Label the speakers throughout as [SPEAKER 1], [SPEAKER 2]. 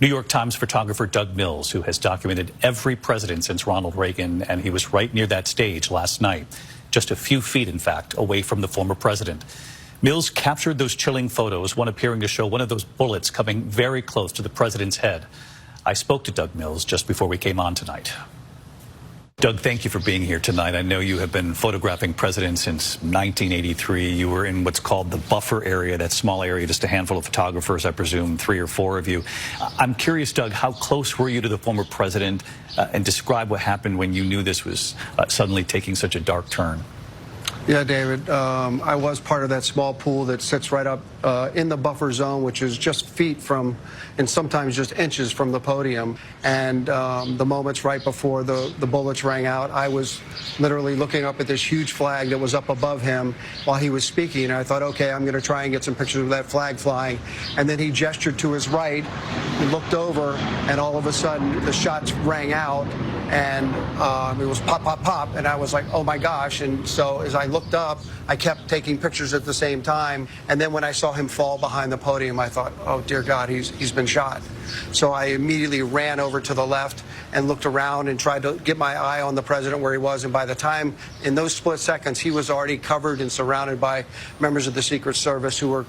[SPEAKER 1] New York Times photographer Doug Mills, who has documented every president since Ronald Reagan, and he was right near that stage last night, just a few feet, in fact, away from the former president. Mills captured those chilling photos, one appearing to show one of those bullets coming very close to the president's head. I spoke to Doug Mills just before we came on tonight. Doug, thank you for being here tonight. I know you have been photographing presidents since 1983. You were in what's called the buffer area, that small area, just a handful of photographers, I presume 3 or 4 of you. I'm curious, Doug, how close were you to the former president, and describe what happened when you knew this was suddenly taking such a dark turn?
[SPEAKER 2] Yeah, David, I was part of that small pool that sits right up in the buffer zone, which is just feet from, and sometimes just inches from the podium. And the moments right before the bullets rang out, I was literally looking up at this huge flag that was up above him while he was speaking. And I thought, okay, I'm going to try and get some pictures of that flag flying. And then he gestured to his right, he looked over, and all of a sudden the shots rang out. And it was pop, pop, pop, and I was like, oh my gosh. And so as I looked up, I kept taking pictures at the same time. And then when I saw him fall behind the podium, I thought, oh dear God, he's been shot. So I immediately ran over to the left and looked around and tried to get my eye on the president where he was. And by the time, in those split seconds, he was already covered and surrounded by members of the Secret Service who were,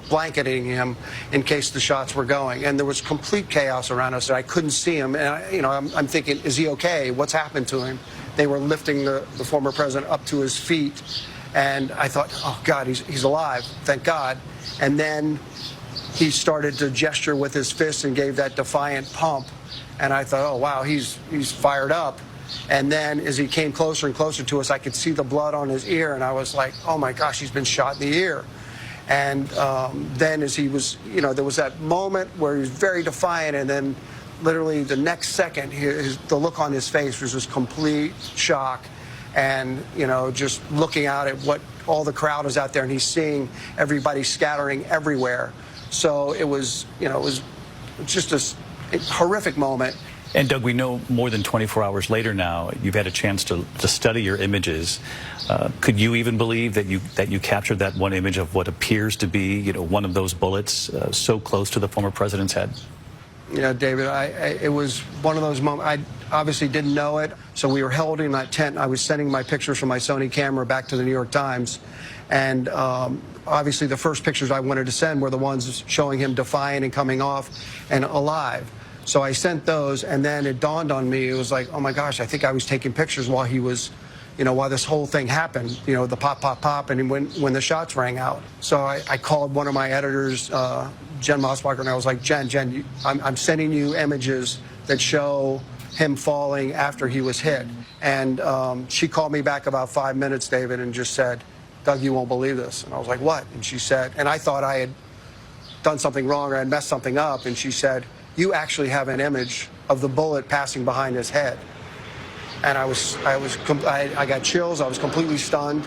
[SPEAKER 2] blanketing him in case the shots were going. And there was complete chaos around us. I couldn't see him. And, I'm thinking, is he okay? What's happened to him? They were lifting the former president up to his feet. And I thought, oh, God, he's alive. Thank God. And then he started to gesture with his fist and gave that defiant pump. And I thought, oh, wow, he's fired up. And then as he came closer and closer to us, I could see the blood on his ear. And I was like, oh, my gosh, he's been shot in the ear. And then as he was, there was that moment where he was very defiant. And then literally the next second, the look on his face was just complete shock. And, just looking out at what all the crowd is out there, and he's seeing everybody scattering everywhere. So it was, just a horrific moment.
[SPEAKER 1] And Doug, we know more than 24 hours later now, you've had a chance to study your images. Could you even believe that you captured that one image of what appears to be, one of those bullets so close to the former president's head?
[SPEAKER 2] Yeah, David, it was one of those moments. I obviously didn't know it, so we were holding that tent. I was sending my pictures from my Sony camera back to the New York Times, and obviously the first pictures I wanted to send were the ones showing him defiant and coming off and alive. So I sent those, and then it dawned on me, it was like, oh my gosh, I think I was taking pictures while he was, while this whole thing happened, the pop, pop, pop, and when the shots rang out. So I called one of my editors, Jen Mossbacher, and I was like, Jen, I'm sending you images that show him falling after he was hit. And she called me back about 5 minutes, David, and just said, Doug, you won't believe this. And I was like, what? And she said, and I thought I had done something wrong or I had messed something up. And she said, you actually have an image of the bullet passing behind his head. And I got chills. I was completely stunned.